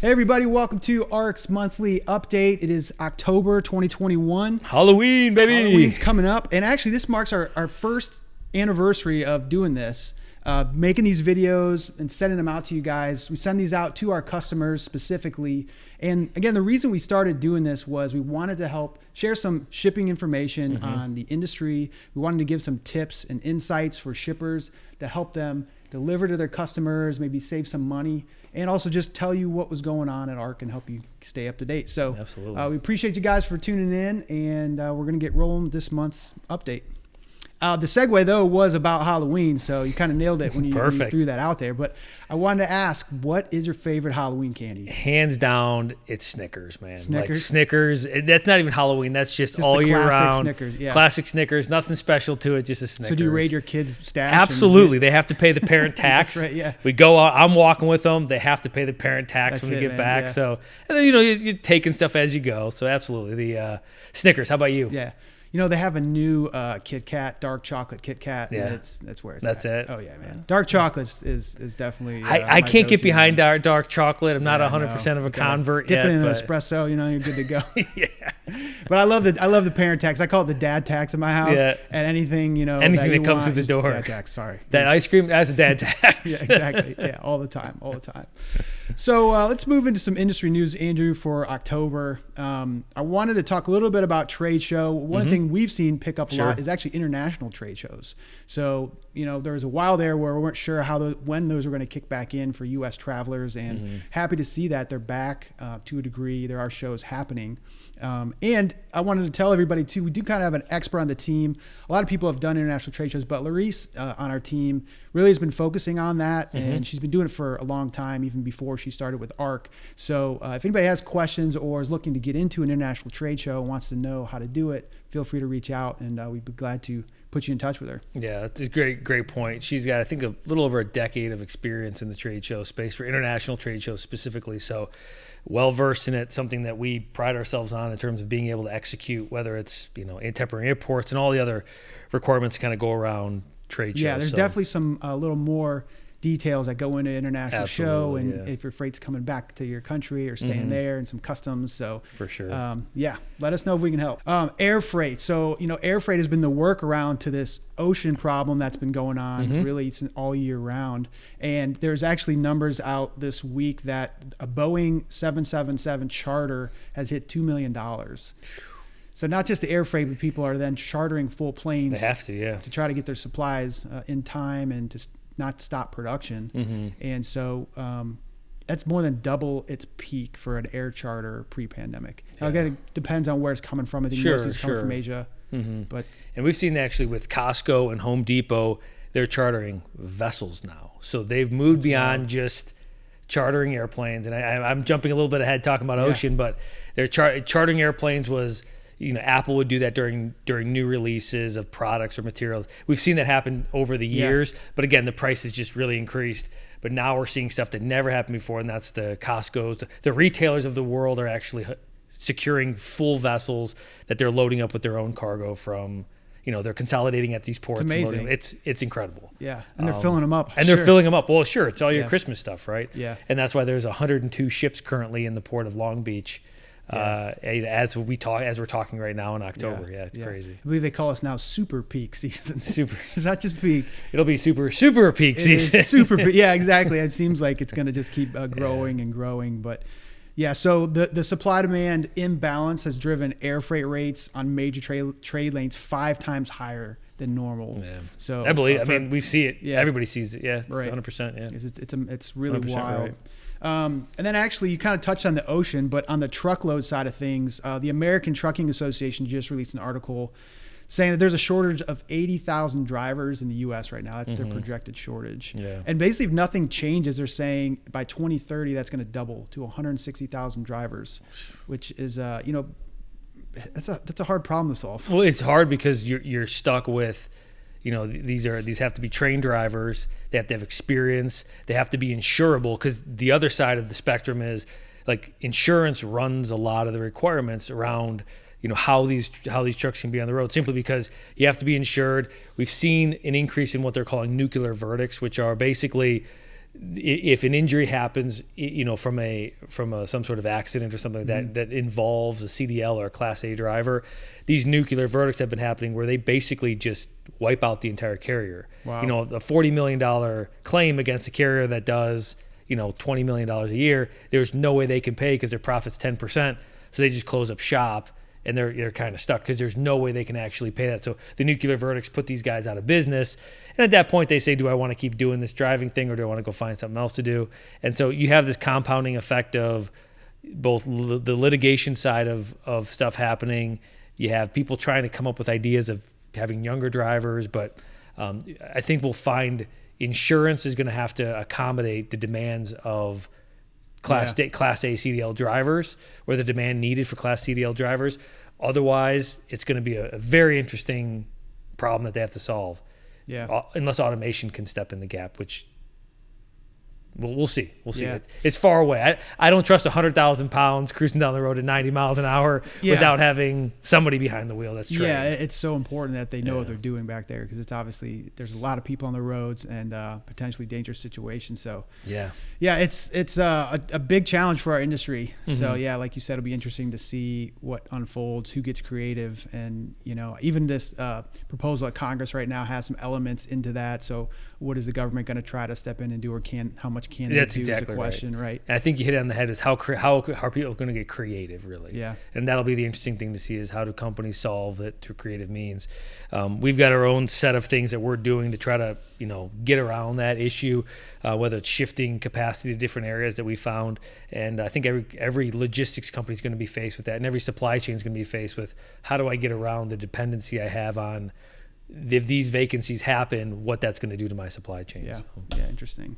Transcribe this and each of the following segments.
Hey everybody, welcome to ARC's monthly update. It is October 2021. Halloween, baby. Halloween's coming up. And actually this marks our first anniversary of doing this, making these videos and sending them out to you guys. We send these out to our customers specifically. And again, the reason we started doing this was we wanted to help share some shipping information on the industry. We wanted to give some tips and insights for shippers to help them deliver to their customers, maybe save some money, and also just tell you what was going on at ARC and help you stay up to date. So absolutely, we appreciate you guys for tuning in, and we're going to get rolling with this month's update. The segue, though, was about Halloween, so you kind of nailed it when you threw that out there. But I wanted to ask, what is your favorite Halloween candy? Hands down, it's Snickers, man. Snickers? Like Snickers. That's not even Halloween. That's just all year round. Snickers, yeah. Classic Snickers. Nothing special to it, just a Snickers. So do you raid your kids' stash? Absolutely. They have to pay the parent tax. That's right, yeah. We go out. I'm walking with them. They have to pay the parent tax when we get back. Yeah. So, and then, you're taking stuff as you go. So absolutely. The Snickers. How about you? Yeah. They have a new Kit Kat, dark chocolate Kit Kat. Yeah. That's where it's That's at. it. Oh, yeah, man. Dark chocolate is definitely I can't get behind dark chocolate. I'm not 100% of a convert yet. Dip it in an espresso, you're good to go. Yeah. But I love the parent tax. I call it the dad tax in my house. Yeah. And anything, anything that comes through the door. Dad tax, sorry. That ice cream, that's a dad tax. Yeah, exactly. Yeah, all the time. So let's move into some industry news, Andrew, for October. I wanted to talk a little bit about trade show. One thing we've seen pick up a lot is actually international trade shows. So, there was a while there where we weren't sure when those were going to kick back in for U.S. travelers, and happy to see that they're back to a degree. There are shows happening. And I wanted to tell everybody too, we do kind of have an expert on the team. A lot of people have done international trade shows, but Larisse on our team really has been focusing on that, and she's been doing it for a long time, even before she started with ARC. So if anybody has questions or is looking to get into an international trade show and wants to know how to do it, feel free to reach out, and we'd be glad to put you in touch with her. Yeah, that's a great point. She's got, I think, a little over a decade of experience in the trade show space for international trade shows specifically. So well-versed in it, something that we pride ourselves on in terms of being able to execute, whether it's, temporary imports and all the other requirements kind of go around trade shows. Yeah, there's definitely some a little more details that go into international show, and if your freight's coming back to your country or staying there, and some customs. So for sure. Let us know if we can help. Air freight. So, air freight has been the workaround to this ocean problem that's been going on really all year round. And there's actually numbers out this week that a Boeing 777 charter has hit $2 million. So not just the air freight, but people are then chartering full planes. They have to, yeah, to try to get their supplies in time and to not stop production. And so that's more than double its peak for an air charter pre-pandemic. Now, again, it depends on where it's coming from. I think most is coming from Asia. And we've seen actually with Costco and Home Depot, they're chartering vessels now. So they've moved beyond just chartering airplanes. And I'm jumping a little bit ahead talking about ocean, but they're chartering airplanes was, Apple would do that during new releases of products or materials. We've seen that happen over the years, but again, the price has just really increased. But now we're seeing stuff that never happened before, and that's the Costco's. The retailers of the world are actually securing full vessels that they're loading up with their own cargo from. They're consolidating at these ports. It's amazing. It's incredible. Yeah, and they're filling them up. They're filling them up. Well, sure, it's all your Christmas stuff, right? Yeah. And that's why there's 102 ships currently in the port of Long Beach. As we're talking right now in October. Yeah, it's crazy. I believe they call us now super peak season. It's not just peak. It'll be super peak season. Is super peak. Yeah, exactly. It seems like it's going to just keep growing and growing. But so the supply demand imbalance has driven air freight rates on major trade lanes 5 times higher than normal. Yeah. So I mean, we see it. Yeah. Everybody sees it. Yeah, it's right. 100%. Yeah, it's really wild. Right. And then actually you kind of touched on the ocean, but on the truckload side of things, the American Trucking Association just released an article saying that there's a shortage of 80,000 drivers in the U.S. right now. That's their projected shortage. Yeah. And basically, if nothing changes, they're saying by 2030 that's going to double to 160,000 drivers, which is that's a hard problem to solve. Well, it's hard because you're stuck with. These have to be trained drivers. They have to have experience. They have to be insurable, because the other side of the spectrum is like insurance runs a lot of the requirements around how these trucks can be on the road, simply because you have to be insured. We've seen an increase in what they're calling nuclear verdicts, which are basically if an injury happens, from some sort of accident or something that involves a CDL or a Class A driver, these nuclear verdicts have been happening where they basically just wipe out the entire carrier. Wow. A $40 million claim against a carrier that does, $20 million a year, there's no way they can pay because their profit's 10%. So they just close up shop and they're kind of stuck because there's no way they can actually pay that. So the nuclear verdicts put these guys out of business. And at that point, they say, do I want to keep doing this driving thing or do I want to go find something else to do? And so you have this compounding effect of both the litigation side of stuff happening. You have people trying to come up with ideas of having younger drivers. But I think we'll find insurance is going to have to accommodate the demands of Class A CDL drivers, or the demand needed for Class CDL drivers. Otherwise, it's going to be a very interesting problem that they have to solve. Yeah. Unless automation can step in the gap, which we'll see. We'll see. Yeah. It's far away. I don't trust 100,000 pounds cruising down the road at 90 miles an hour without having somebody behind the wheel that's trained. Yeah, it's so important that they know what they're doing back there, because it's obviously there's a lot of people on the roads and potentially dangerous situations. So yeah, it's a big challenge for our industry. Mm-hmm. So yeah, like you said, it'll be interesting to see what unfolds, who gets creative, and even this proposal at Congress right now has some elements into that. So what is the government going to try to step in and do, or how much can they do? Exactly is the question, right? And I think you hit it on the head. Is how are people going to get creative, really? Yeah. And that'll be the interesting thing to see, is how do companies solve it through creative means. We've got our own set of things that we're doing to try to get around that issue, whether it's shifting capacity to different areas that we found. And I think every logistics company is going to be faced with that, and every supply chain is going to be faced with, how do I get around the dependency I have on, if these vacancies happen, what that's going to do to my supply chain. Yeah, yeah, interesting.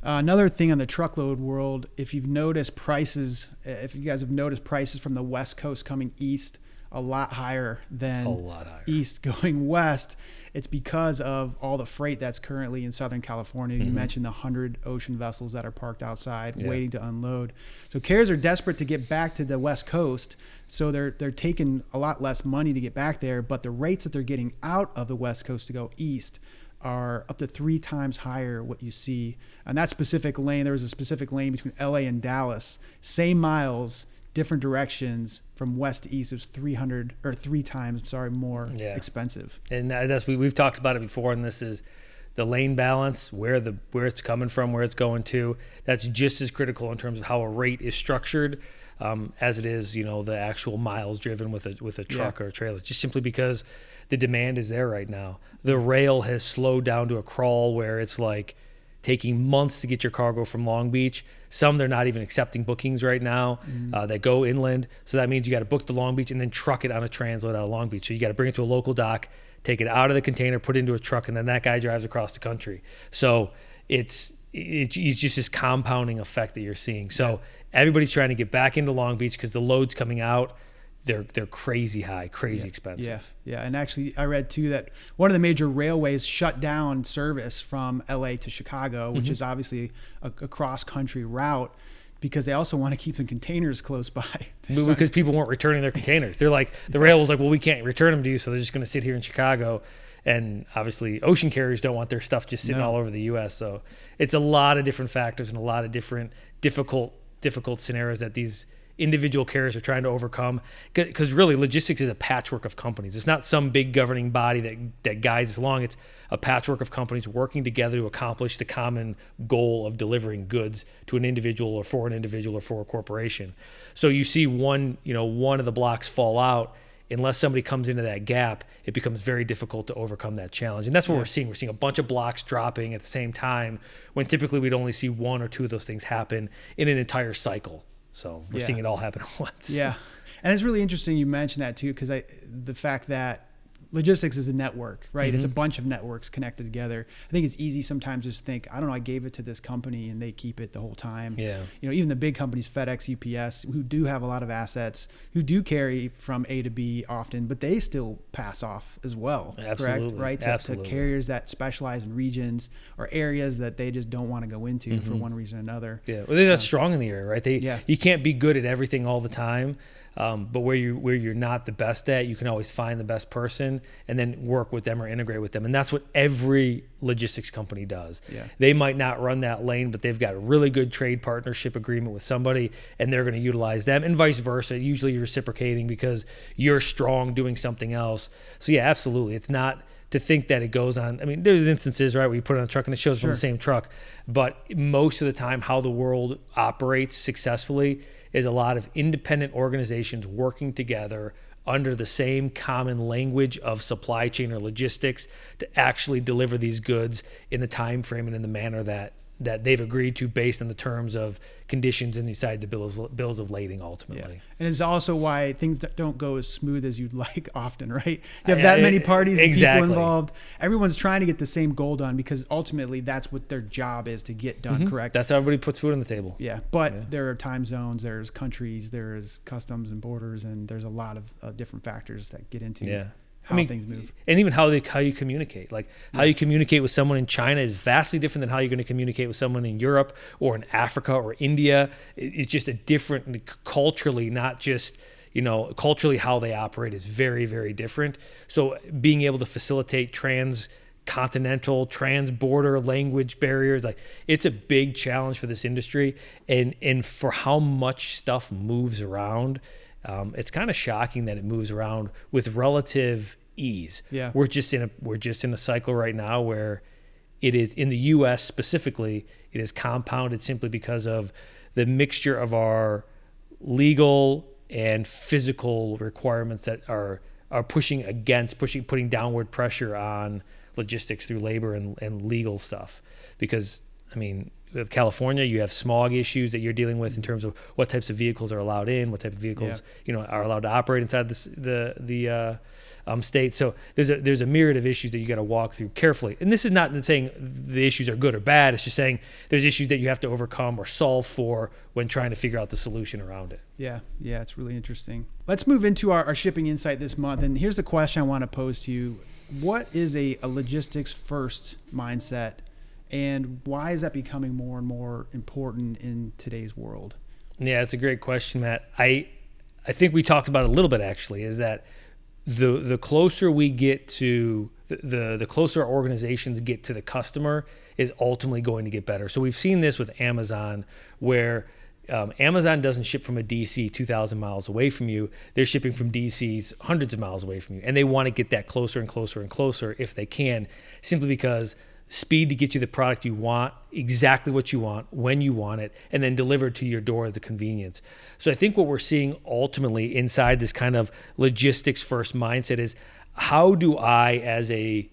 Another thing on the truckload world, if you guys have noticed prices from the West Coast coming east a lot higher than east going west, it's because of all the freight that's currently in Southern California. You mentioned the 100 ocean vessels that are parked outside waiting to unload. So carriers are desperate to get back to the West Coast, so they're taking a lot less money to get back there, but the rates that they're getting out of the West Coast to go east are up to 3 times higher what you see. And that specific lane, there was a specific lane between LA and Dallas, same miles, different directions from west to east. It was 3 times more expensive. And that's we've talked about it before, and this is the lane balance, where it's coming from, where it's going to. That's just as critical in terms of how a rate is structured as it is, the actual miles driven with a truck or a trailer. Just simply because the demand is there right now. The rail has slowed down to a crawl where it's like taking months to get your cargo from Long Beach. Some, they're not even accepting bookings right now that go inland. So that means you got to book the Long Beach and then truck it on a transload out of Long Beach. So you got to bring it to a local dock, take it out of the container, put it into a truck, and then that guy drives across the country. So it's just this compounding effect that you're seeing. So everybody's trying to get back into Long Beach because the loads coming out, they're crazy high, crazy expensive. Yeah. And actually, I read too that one of the major railways shut down service from LA to Chicago, which is obviously a cross-country route, because they also want to keep the containers close by. Because people weren't returning their containers. They're like, the rail was like, well, we can't return them to you, so they're just going to sit here in Chicago. And obviously, ocean carriers don't want their stuff just sitting all over the U.S. So it's a lot of different factors and a lot of different difficult scenarios that these individual carriers are trying to overcome, because really logistics is a patchwork of companies. It's not some big governing body that guides us along. It's a patchwork of companies working together to accomplish the common goal of delivering goods to an individual, or for an individual, or for a corporation. So you see one of the blocks fall out. Unless somebody comes into that gap, it becomes very difficult to overcome that challenge. And that's what we're seeing. We're seeing a bunch of blocks dropping at the same time, when typically we'd only see 1 or 2 of those things happen in an entire cycle. So we're seeing it all happen at once. Yeah. And it's really interesting you mentioned that too, because the fact that logistics is a network, right? It's a bunch of networks connected together. I think it's easy sometimes to just think, I don't know, I gave it to this company and they keep it the whole time. Yeah. Even the big companies, FedEx, UPS, who do have a lot of assets, who do carry from A to B often, but they still pass off as well. Absolutely. Correct? Right? To carriers that specialize in regions or areas that they just don't want to go into for one reason or another. Yeah. Well, they're not strong in the area, right? You can't be good at everything all the time. But where you're not the best at, you can always find the best person and then work with them or integrate with them. And that's what every logistics company does. Yeah. They might not run that lane, but they've got a really good trade partnership agreement with somebody, and they're going to utilize them, and vice versa. Usually you're reciprocating because you're strong doing something else. So yeah, absolutely. It's not to think that it goes on. I mean, there's instances, right, where you put it on a truck and it shows from the same truck. But most of the time, how the world operates successfully is a lot of independent organizations working together under the same common language of supply chain or logistics to actually deliver these goods in the time frame and in the manner that they've agreed to based on the terms of conditions inside the bills of lading ultimately. Yeah. And it's also why things don't go as smooth as you'd like often, right? You have that many parties and people involved. Everyone's trying to get the same goal done because ultimately that's what their job is to get done, correct? That's how everybody puts food on the table. Yeah, but there are time zones, there's countries, there's customs and borders, and there's a lot of different factors that get into how things move. And even how you communicate. Like how you communicate with someone in China is vastly different than how you're going to communicate with someone in Europe or in Africa or India. It's just a different culturally, not just, culturally how they operate is very, very different. So being able to facilitate transcontinental, trans-border language barriers, like it's a big challenge for this industry. And for how much stuff moves around, it's kind of shocking that it moves around with relative ease. Yeah. We're just in a cycle right now where it is, in the U.S. specifically, it is compounded simply because of the mixture of our legal and physical requirements that are putting downward pressure on logistics through labor and legal stuff. Because, I mean, with California, you have smog issues that you're dealing with in terms of what types of vehicles are allowed in, what type of vehicles are allowed to operate inside the state. So there's a myriad of issues that you got to walk through carefully. And this is not saying the issues are good or bad. It's just saying there's issues that you have to overcome or solve for when trying to figure out the solution around it. Yeah, it's really interesting. Let's move into our shipping insight this month. And here's the question I want to pose to you: what is a logistics first mindset? And why is that becoming more and more important in today's world? Yeah, it's a great question, Matt. I think we talked about it a little bit actually, is that the closer we get to the closer our organizations get to the customer is ultimately going to get better. So we've seen this with Amazon, where Amazon doesn't ship from a DC 2,000 miles away from you. They're shipping from DCs hundreds of miles away from you. And they want to get that closer and closer and closer if they can, simply because speed to get you the product you want, exactly what you want, when you want it, and then delivered to your door as a convenience. So I think what we're seeing ultimately inside this kind of logistics first mindset is, how do I, as a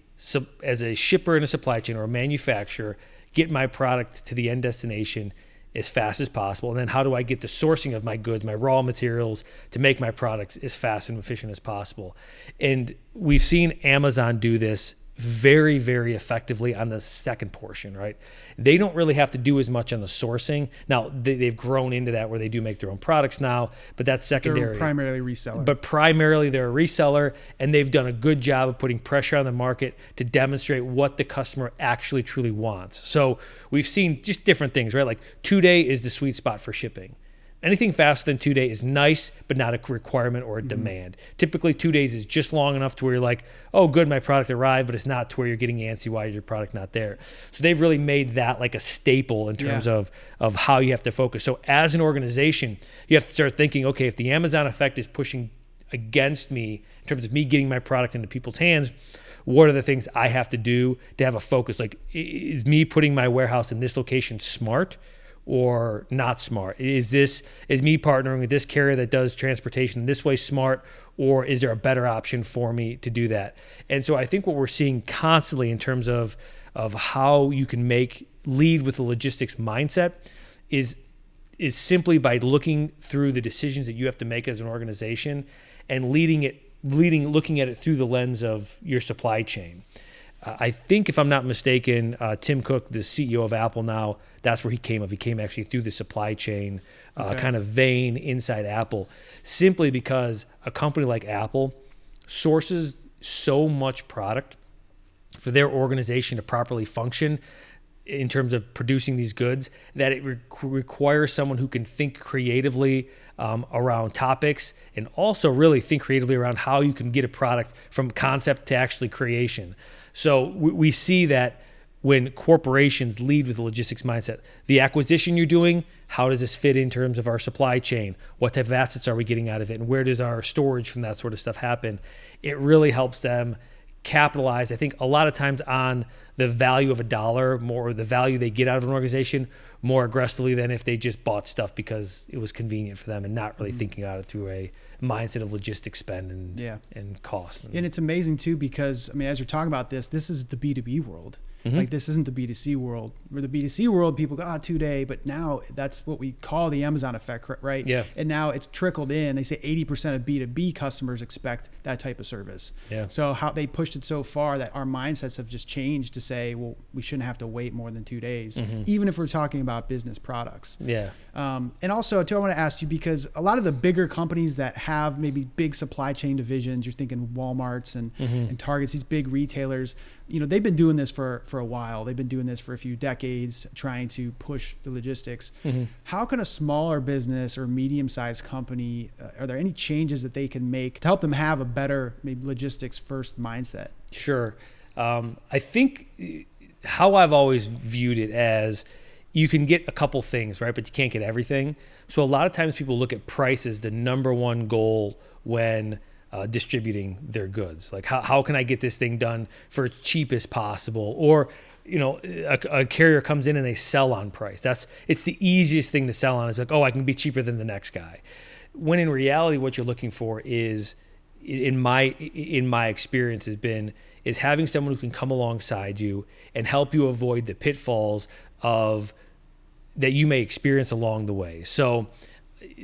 shipper in a supply chain or a manufacturer, get my product to the end destination as fast as possible? And then how do I get the sourcing of my goods, my raw materials, to make my products as fast and efficient as possible? And we've seen Amazon do this very, very effectively on the second portion, right? They don't really have to do as much on the sourcing. Now, they've grown into that where they do make their own products now, but that's secondary. They're primarily reseller. But primarily they're a reseller, and they've done a good job of putting pressure on the market to demonstrate what the customer actually truly wants. So we've seen just different things, right? Like 2-day is the sweet spot for shipping. Anything faster than 2 days is nice, but not a requirement or a demand. Typically, 2 days is just long enough to where you're like, oh, good, my product arrived, but it's not to where you're getting antsy why is your product not there. So they've really made that like a staple in terms of how you have to focus. So as an organization, you have to start thinking, okay, if the Amazon effect is pushing against me in terms of me getting my product into people's hands, what are the things I have to do to have a focus? Like, is me putting my warehouse in this location smart or not smart? Is me partnering with this carrier that does transportation in this way smart, or is there a better option for me to do that? And so I think what we're seeing constantly in terms of how you can lead with the logistics mindset is simply by looking through the decisions that you have to make as an organization and looking at it through the lens of your supply chain. I think, if I'm not mistaken, Tim Cook, the CEO of Apple now, that's where he came of. He came actually through the supply chain kind of vein inside Apple, simply because a company like Apple sources so much product for their organization to properly function. in terms of producing these goods, that it requires someone who can think creatively around topics, and also really think creatively around how you can get a product from concept to actually creation. So we see that when corporations lead with a logistics mindset, the acquisition you're doing, how does this fit in terms of our supply chain? What type of assets are we getting out of it? And where does our storage from that sort of stuff happen? It really helps them capitalize, I think, a lot of times on the value of a dollar, more the value they get out of an organization more aggressively than if they just bought stuff because it was convenient for them and not really thinking about it through a mindset of logistics spend and cost. And it's amazing too, because I mean, as you're talking about this is the B2B world. Like this isn't the B2C world. Where the B2C world, people go, 2 day, but now that's what we call the Amazon effect, right? Yeah. And now it's trickled in. They say 80% of B2B customers expect that type of service. Yeah. So how they pushed it so far that our mindsets have just changed to say, well, we shouldn't have to wait more than 2 days, even if we're talking about business products. Yeah. And also too, I want to ask you, because a lot of the bigger companies that have maybe big supply chain divisions, you're thinking Walmarts and Targets, these big retailers, they've been doing this for a while. They've been doing this for a few decades, trying to push the logistics. How can a smaller business or medium-sized company, are there any changes that they can make to help them have a better maybe logistics first mindset? Sure. I think how I've always viewed it as, you can get a couple things, right? But you can't get everything. So a lot of times people look at price as the number one goal when distributing their goods. Like how can I get this thing done for as cheap as possible? Or, a carrier comes in and they sell on price. It's the easiest thing to sell on. It's like, I can be cheaper than the next guy. When in reality, what you're looking for is, in my experience is having someone who can come alongside you and help you avoid the pitfalls that you may experience along the way. So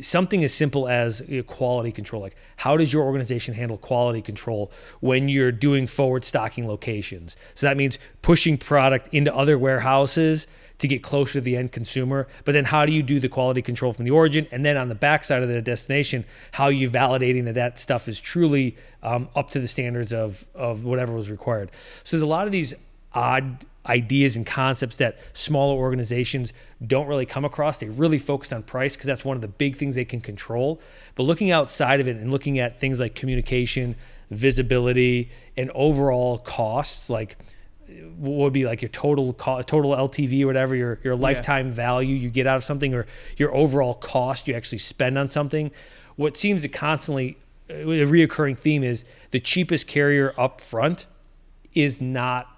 something as simple as quality control, like how does your organization handle quality control when you're doing forward stocking locations? So that means pushing product into other warehouses to get closer to the end consumer. But then how do you do the quality control from the origin? And then on the backside of the destination, how are you validating that stuff is truly up to the standards of whatever was required? So there's a lot of these odd ideas and concepts that smaller organizations don't really come across. They really focus on price because that's one of the big things they can control. But looking outside of it and looking at things like communication, visibility, and overall costs, like what would be like your total LTV or whatever, your lifetime value you get out of something, or your overall cost you actually spend on something. What seems to constantly, a reoccurring theme is the cheapest carrier up front is not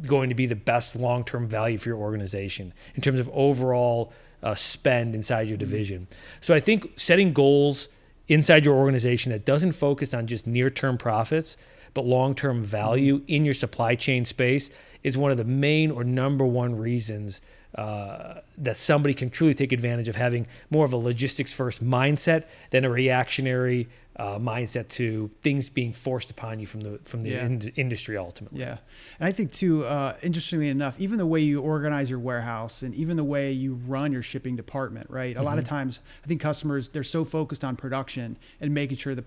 going to be the best long-term value for your organization in terms of overall spend inside your division. So I think setting goals inside your organization that doesn't focus on just near-term profits, but long-term value in your supply chain space is one of the main or number one reasons that somebody can truly take advantage of having more of a logistics-first mindset than a reactionary mindset to things being forced upon you from the industry ultimately. Yeah. And I think too, interestingly enough, even the way you organize your warehouse and even the way you run your shipping department, right? A lot of times I think customers, they're so focused on production and making sure the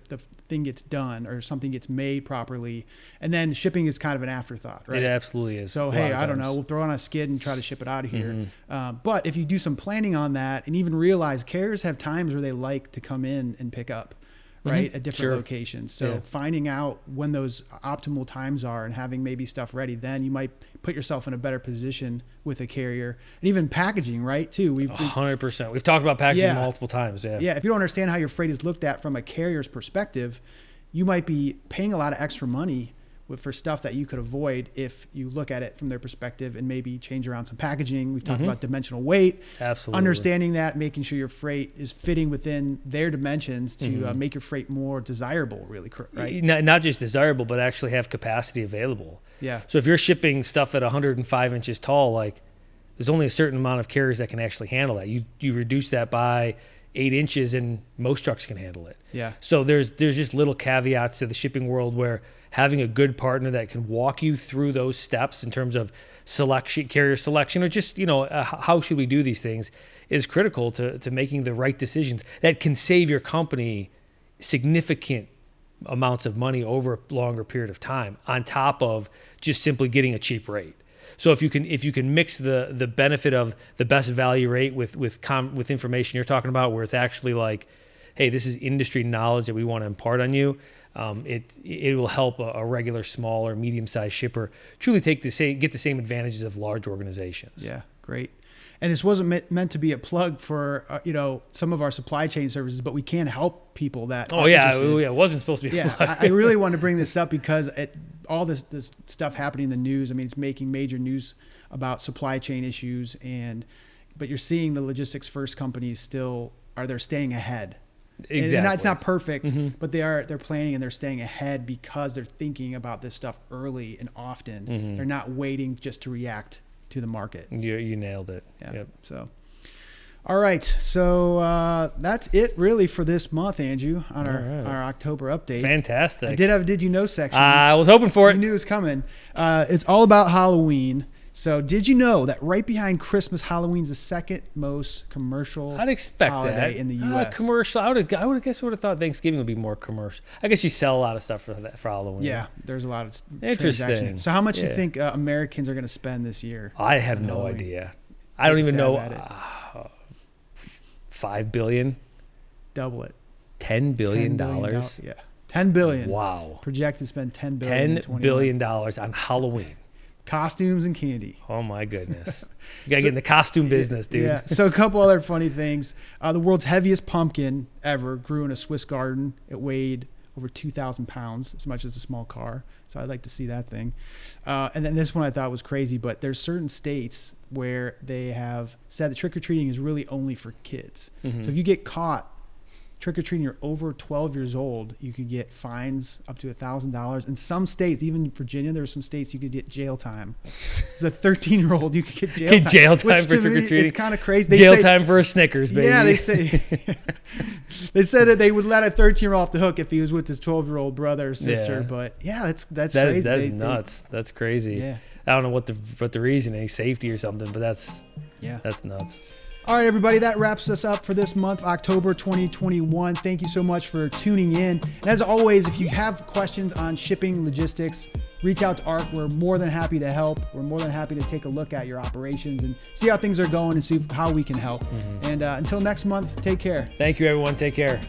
thing gets done or something gets made properly. And then shipping is kind of an afterthought, right? It absolutely is. So, hey, I don't know, we'll throw on a skid and try to ship it out of here. But if you do some planning on that and even realize carriers have times where they like to come in and pick up, right, at different locations. So finding out when those optimal times are and having maybe stuff ready, then you might put yourself in a better position with a carrier. And even packaging, right, too. 100%. We've talked about packaging multiple times. Yeah. If you don't understand how your freight is looked at from a carrier's perspective, you might be paying a lot of extra money for stuff that you could avoid if you look at it from their perspective and maybe change around some packaging. We've talked about dimensional weight. Absolutely. Understanding that, making sure your freight is fitting within their dimensions to make your freight more desirable, really, right? Not just desirable, but actually have capacity available. Yeah. So if you're shipping stuff at 105 inches tall, like there's only a certain amount of carriers that can actually handle that. You reduce that by 8 inches and most trucks can handle it. Yeah. So there's just little caveats to the shipping world where having a good partner that can walk you through those steps in terms of selection, carrier selection, or just, how should we do these things is critical to making the right decisions that can save your company significant amounts of money over a longer period of time on top of just simply getting a cheap rate. So if you can mix the benefit of the best value rate with information you're talking about, where it's actually like, hey, this is industry knowledge that we want to impart on you, it will help a regular small or medium-sized shipper truly get the same advantages of large organizations. Yeah, great. And this wasn't meant to be a plug for some of our supply chain services, but we can help people that. Oh yeah, it wasn't supposed to be. Yeah, I really want to bring this up because all this stuff happening in the news. I mean, it's making major news about supply chain issues, but you're seeing the logistics first companies they're staying ahead. Exactly. And it's not perfect, but they're planning and they're staying ahead because they're thinking about this stuff early and often. They're not waiting just to react to the market. You nailed it. Yeah. Yep. So, all right. So that's it really for this month, Andrew, on our October update. Fantastic. I did have a Did You Know section. I was hoping for it. You knew it was coming. It's all about Halloween. So did you know that right behind Christmas, Halloween's the second most commercial holiday in the U.S.? Commercial. I would have thought Thanksgiving would be more commercial. I guess you sell a lot of stuff for Halloween. Yeah, there's a lot of interesting. transactions. So how much do you think Americans are going to spend this year? I have no idea. I don't even know. $5 billion. Double it. $10 billion. Yeah, $10 billion. Wow. Projected to spend $10 billion. $10 billion on Halloween. Costumes and candy. Oh my goodness. You gotta get in the costume business, dude. Yeah. So a couple other funny things. The world's heaviest pumpkin ever grew in a Swiss garden. It weighed over 2,000 pounds, as much as a small car. So I'd like to see that thing. And then this one I thought was crazy, but there's certain states where they have said that trick-or-treating is really only for kids. So if you get caught trick-or-treating, you're over 12 years old, you could get fines up to $1,000. In some states, even Virginia, there are some states you could get jail time. As a 13-year-old, you could get jail time. For trick-or-treating. It's kind of crazy. Jail time for a Snickers, baby. Yeah, they said that they would let a 13-year-old off the hook if he was with his 12-year-old brother or sister. Yeah. But yeah, that's crazy. That is nuts. That's crazy. Yeah. I don't know what the reasoning, safety or something, but that's nuts. All right, everybody, that wraps us up for this month, October 2021. Thank you so much for tuning in. And as always, if you have questions on shipping, logistics, reach out to ARC. We're more than happy to help. We're more than happy to take a look at your operations and see how things are going and see how we can help. And until next month, take care. Thank you, everyone. Take care.